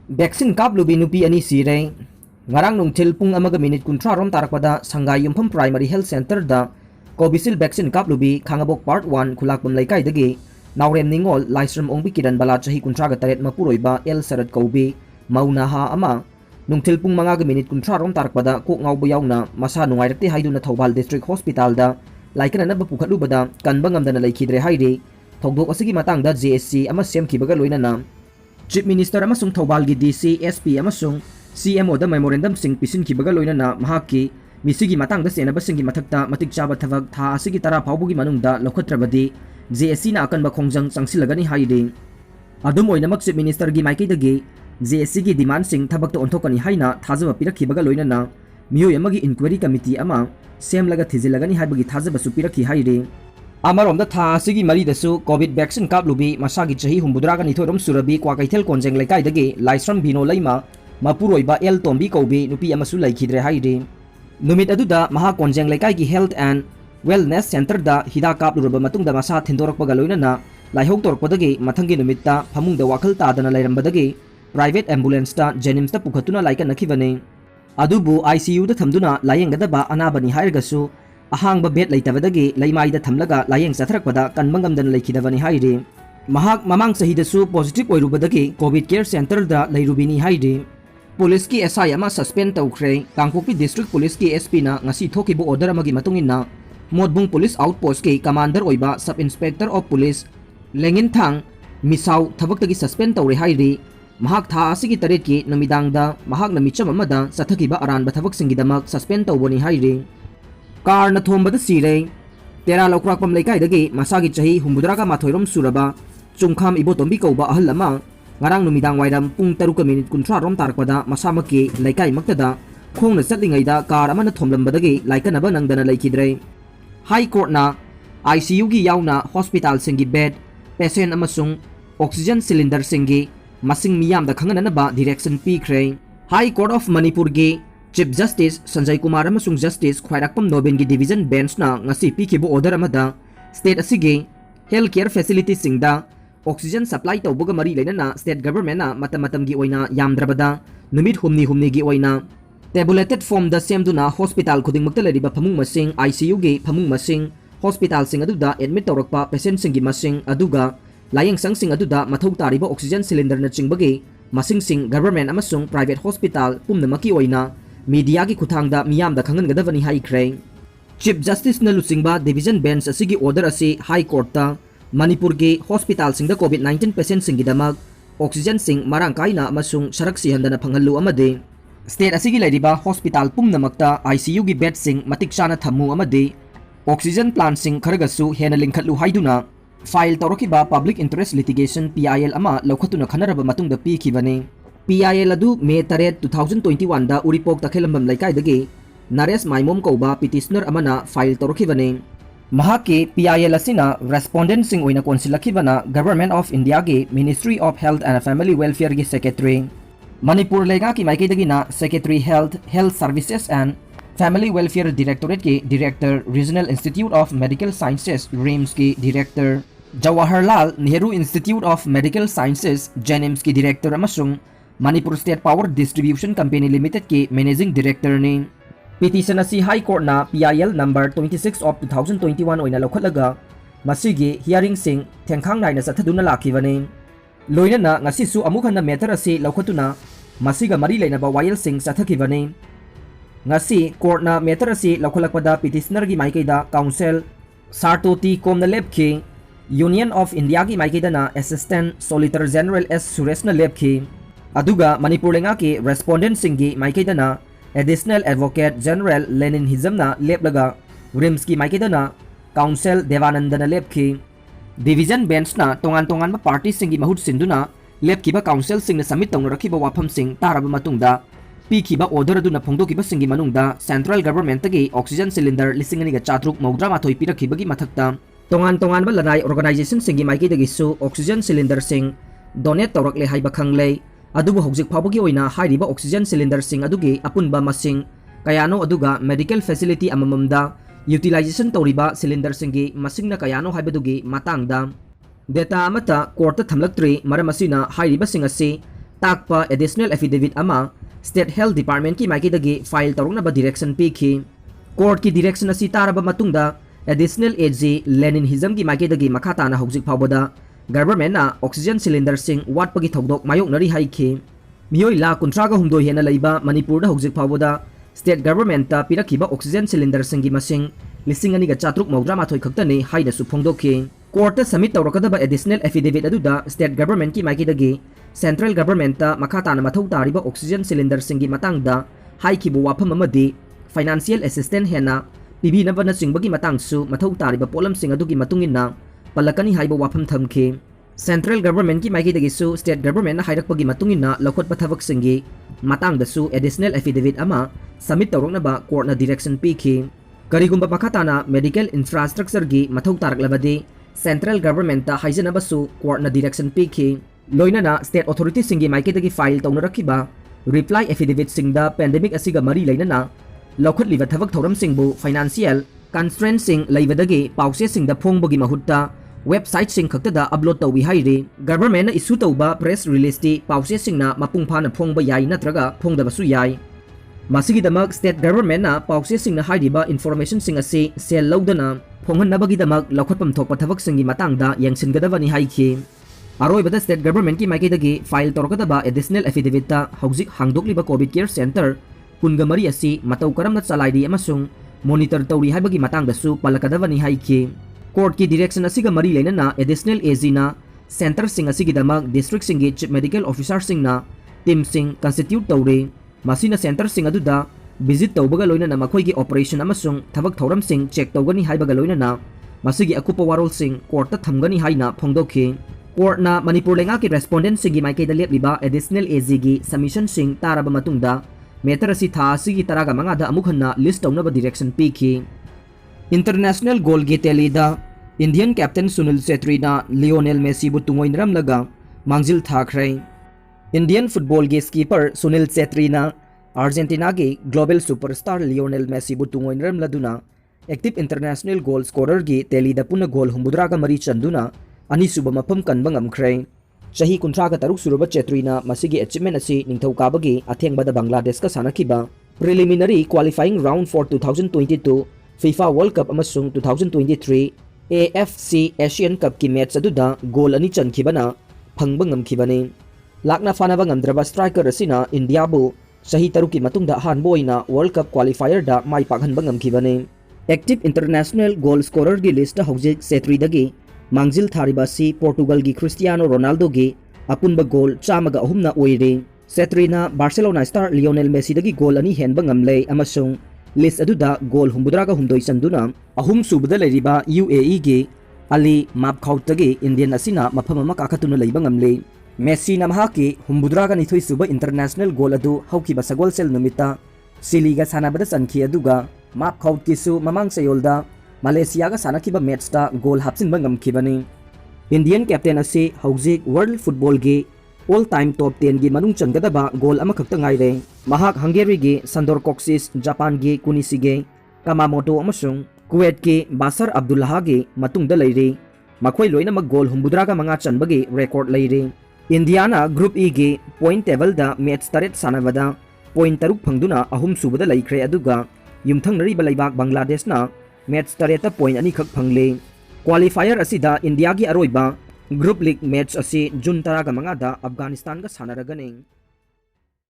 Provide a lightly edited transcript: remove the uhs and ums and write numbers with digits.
Vaccine kaplubi nupi ani sire ngarang nungthil pung amaga minute kunthra rom tarakpada sangai yumpham primary health center da Covisil vaccine kaplubi khangabok part 1 khulakpam laikai dagi naurem ningol laisram ongbi kiran bala chahi kunthra ga taret mapuroiba el sarat kaubi mauna ha ama nungthil pung manga ga minute kunthra rom tarakpada kok ngaubo yauna masa nungairakte haiduna Thobal district hospital da laikana na bapukhatlu bada kanba ngamdana laikhidre haide thogdok asigi matangda JSC ama semkibaga loinana Chief Minister amasung Thobal gi DC SP amasung CMO da memorandum sing pisin kibaga loinana mahaki misigi matangda senaba singi mathakta matik chaba thavak tha asigi tara phaubugi manungda lokhatrabadi JSC na akanba khongjang changsilagani haide adum oinamak Chief Minister gi maiki dagi JSC gi demand sing thabak to onthokani haina thajaba pirakhibaga loinana miyoi amagi inquiry committee ama semlaga thijilagani haibagi thajaba su pirakhi haide Amarom da tha asigi mari dasu COVID vaccine kaplubi masagi chahi humbudraga nithorom surabi kwa kaithel konjeng laikai dagi laisram bino laima mapuroiba el tombi kobi nupi amasu laikhidre haide numit aduda maha konjeng laikai gi health and wellness center da hida kapluraba matungda masa thindorakpaga loinana laihok torpodagi mathangi numitta phamungda wakhal tadana lairambadagi private ambulance ta Jenims ta pukhatuna laika nakhibane adubu ICU da thamduna layenggadaba anabani hairgasu ahangba bed leitabadagi leimaida thamlaga layeng satharakpada kanmangamdana leikhidabani haide mahak mamang sahidasu positive oirubadagi covid care center da leirubini haide police ki SI ama suspend tawkhre Kangpokpi district police ki SP na ngasi thokibu order amagi matungina modbung police outpost ki commander oiba sub inspector of police lengin thang misau thabaktagi suspend tawre haide mahak tha asigi taret ki numidangda mahak na micham amada sathakiba aranba thabak singidamak suspend tawboni haide car न थोंबद सिरे तेरा लौक्राकपम लेकाई दगी मसागी चाही हुमुद्रागा माथोइरोम सुरबा चुंखाम इबोतोंबी कौबा अहल अमा ngarang numidang wairam pung 3 minute kunthra rom tarkpada masamaki laikai maktada khongna chatlingaida car amana thomlambadagi laikanaba nangdana laikidre high court na ICU gi yauna hospital singi bed patient amasung oxygen cylinder singi masing miyam da khanganaba direction pikre high court of manipur gi Chief Justice Sanjay Kumar amasung Justice Khwairakpam Nobin gi division bench na ngasi pikibu order amada state asigi healthcare facility singda oxygen supply tawbuga mari leinana state government na matamatam gi oina yamdrabada numit humni gi oina tabulated form da semduna hospital khudingmakta leriba phamung masing ICU gi phamung masing hospital sing aduda admit tawrakpa patient singi masing aduga layeng sangsing aduda mathau tariba oxygen cylinder na chingbagi masing sing government amasung private hospital pumnamaki oina media ki kuthangda miyam da khangan gadavani high crane chief justice na lusingba division bench asigi order asi high court ta manipur ge hospital singda covid 19 patient singi damak oxygen sing marang kaina amasung sharak si handana phanghallu amade state asigi laidiba hospital pumnamakta ICU gi bed sing matik chana thammu amade oxygen plant sing kharagasu hena lingkhatlu haiduna file tawrakiba public interest litigation PIL ama lokhatuna khanaraba matungda pi khibane PIL adu May 3 2021 da Uripok takhelambam laikai dagi Nares Maimom kauba petitioner amana file tawrakhibane mahake PIL asina respondent sing oina konsilakhibana Government of India ge Ministry of Health and Family Welfare ge secretary Manipur lega ki maikai dagi na secretary health services and Family Welfare Directorate ke director Regional Institute of Medical Sciences RIMS ke director Jawaharlal Nehru Institute of Medical Sciences JNIMS ki director amasung Manipur State Power Distribution Company Limited के Managing Director ने petition asi High Court na PIL number 26 of 2021 oina lokhatlaga masigi hearing sing thengkhang naina sathaduna lakhibane loina na ngasi su amukhanna matter asi lokhatuna masiga mari leina ba wayel sing sathakibane ngasi court na matter asi lokhalakpada petitioner gi maikaida counsel Sartoti komna lepki Union of India gi maikaida na Assistant Solicitor General S Suresh na lepki aduga manipur lenga ki respondent singi maikaidana additional advocate general Lenin Hizamna leplaga RIMS ki maikaidana counsel Devanandana lepki division bench na tongan ma party singi mahut sinduna lepkiba counsel singna submit tawna rakhiba wafam sing taraba matungda pikiba order aduna phongdokiba singi manungda central government tagi oxygen cylinder lisingani ga chatruk maudra mathoi pirakhibagi mathakta tongan ba lanai organization singi maikaidagi su oxygen cylinder sing donate tawrakle haiba khanglei adubu hojik phawbagi oina hairiba oxygen cylinder sing adugi apunba masing kayano aduga medical facility amamamda utilization tawriba cylinder singi masingna kayano haibadugi matangda data amata court thamlaktri maramasina hairiba sing asi ताकपा additional affidavit अमा state health department की माइकेदगी file तौरनबा direction पीखी court की direction असी तारबा मतुंगदा additional AG लेनिनहिज्म की माइकेदगी मखा ताना हौजिक फावबदा गवर्नमेंट ना ऑक्सीजन सिलेंडर सिंग वाटपगी थौदोक मायोकनरी हाइखी मियोई लाख 53 हेना लैबा मणिपुर हौजिक फावबदा स्टेट गवर्नमेंट पिरखिबा ऑक्सीजन सिलेंडर सिंगी मसिंग 2,494 खक्तनी हाइनसु फोंदोखी कोर्ट सबमिट तौरकदबा एडिशनल एफिडेविट अदुदा स्टेट गवर्नमेंट की माइकेदगी सेंट्रल गवर्नमेंट मखा ताना मथौ तारिबा ऑक्सीजन सिलेंडर सिंगी मतंगदा हाइखिबु वाफम अमदी फाइनेंशियल असिस्टेंट हेना पिबिनबना चिंबगी मतंगसु मथौ तारिबा पोलम सिंग अदुगी मतुंगिना पलकनी हाइबा वाफम थमखी सेंट्रल गवर्नमेंट की माइकेदगिसु स्टेट गवर्नमेंट हाइरकपगी मतुंगिना लखोटपा थबक सिंगी मतंगदसु एडिशनल एफिडेविट अमा सबमिट तौरकनबा कोर्टना डायरेक्शन पीखी करिगुंबा मखा ताना मेडिकल इंफ्रास्ट्रक्चर की मथौ तारकलबदी सेंट्रल गवर्नमेंट हाइजनबसु कोर्टना डायरेक्शन पीखी लोइनना स्टेट अथॉरिटी सिंगी माइकेदगी फाइल तौनरखिबा रिप्लाई एफिडेविट सिंगदा पेंडेमिक असिगा मरी लेनना लौखटलिबा थबक थौरम सिंगबु फाइनेंशियल कंस्ट्रेंट सिंग लैबदगी पाउसे सिंगदा फोंबगी महुत्ता वेबसाइट सिंग खक्तदा अपलोड तौबी हाइरे गवर्नमेंट इशू तौबा प्रेस रिलीज टी पाउसे सिंगना मपुंग फाना फोंबा याई नत्रगा फोंदबसु याई मासिगिदमक स्टेट गवर्नमेंट ना पाउसे सिंगना हाइरिबा इन्फॉर्मेशन सिंग असी सेल लौदना फोंहनबगीदमक लौखटपम थोकपा थबक सिंगी मतंगदा यंगसिनगदबनी हाइखी अरोइबदा स्टेट गवर्नमेंट की माइकेदगी फाइल तौरकदबा एडिशनल एफिडेविट हौजिक हांगदोकलिबा कोविड केयर सेंटर कुनगमरी असी मतौ करमना चलाइदी अमसुंग मॉनिटर तौरी हाइबगी मतंगदसु पलकदबनी हाइखी कोर्ट की डायरेक्शन असिगा मरी लेनना एडिशनल एजीना सेंटर सिंग असिगिदमक डिस्ट्रिक्ट सिंगी चीफ मेडिकल ऑफिसर सिंगना टीम सिंग कंस्टिट्यूट तौरे मसीना सेंटर सिंग अदुदा विजिट तौबगा लोइनना मखोइगी ऑपरेशन अमसुंग थबक थौरम सिंग चेक तौगनी हाइबगा लोइनना मसीगी अकुपा वारोल सिंग कोर्ट थमगनी हाइना फोंदोखी कोर्टना मणिपुर लेंगा की रेस्पोंडेंट सिंगी माइकेदा लेपलिबा एडिशनल एजी की सबमिशन सिंग तारबा मतुंगदा मेटर असी था असिगी तरागा मंगादा अमुक हन्ना लिस्ट तौनबा डायरेक्शन पीखी इंटरनेशनल गोल की टेलीदा इंडियन कैप्टन सुनील छेत्रीना लियोनेल मेसी बु तुंगोइनरमलगा मांगजिल थाखरे इंडियन फुटबॉल के स्कीपर सुनील छेत्रीना अर्जेंटीना के ग्लोबल सुपरस्टार लियोनेल मेसी बु तुंगोइनरमलदुना एक्टिव इंटरनेशनल गोल स्कोरर की टेलीदा पुना गोल हुमुद्रागा मरी चंदुना अनिसुब मफम कनबा ngamkhre chahi 53 suruba chetrina masigi achievement asi ningthaukaabagi athengbada Bangladesh ka sanakiba preliminary qualifying round for 2022 FIFA World Cup amasung 2023 AFC Asian Cup ki match aduda goal ani chankhibana phangba ngamkhibani lakna fanaba ngamdraba striker asina India bu chahi taruki matungda hanboina World Cup qualifier da mai pakhanba ngamkhibani active international goal scorer gi list hojik Setridagi मांगजिल थारिबासी Portugal की Cristiano Ronaldo की अपुनबा गोल चामगा अहुमना ओइरे सेट्रीना Barcelona star Lionel Messi दगी गोल अनि हेनबा ngamle अमसुंग list अदुदा गोल हुमबुद्रागा हुमदोइ चंदुना अहुम सुबदा लेरिबा UAE की Ali मापखाउतगी Indian असिना मफम अमा काखतुना लेबा ngamle Messi नमहा की हुमबुद्रागा निथोइ सुबा इंटरनेशनल गोल अदु हौकिबा सगोल सेल नुमिता सिलीगा सानाबदा चनखी अदुगा मापखाउतकिसु ममांग सयोलदा मलेशिया का सानकिबा मैचता गोल हापसिनबा ngamkhibani इंडियन कैप्टन असे हौजिक वर्ल्ड फुटबॉल की ऑल टाइम टॉप 10 की मनुंग चंगदबा गोल अमा खक्ता ngaire mahak हंगेरी की संदोर कॉक्सिस जापान की कुनिसिगे कामामोटो अमसुंग कुवैत की बासर अब्दुल्लाह की मतुंगदा लेरे मखोइ लोइनमक गोल हुमबुद्रागा मंगा चनबगी रिकॉर्ड लेरे इंडियाना ग्रुप ई की पॉइंट टेबल दा मैच तरेट सानबदा पॉइंट तरुक फंगदुना अहुम सुबदा लेख्रे अदुगा युमथंगनरिबा लैबाक बांग्लादेशना मैच तरेता पॉइंट अनी खक फंगले क्वालिफायर असिदा इंडिया की अरोइबा ग्रुप लीग मैच असी जून 10 अफगानिस्तान का सानरगने।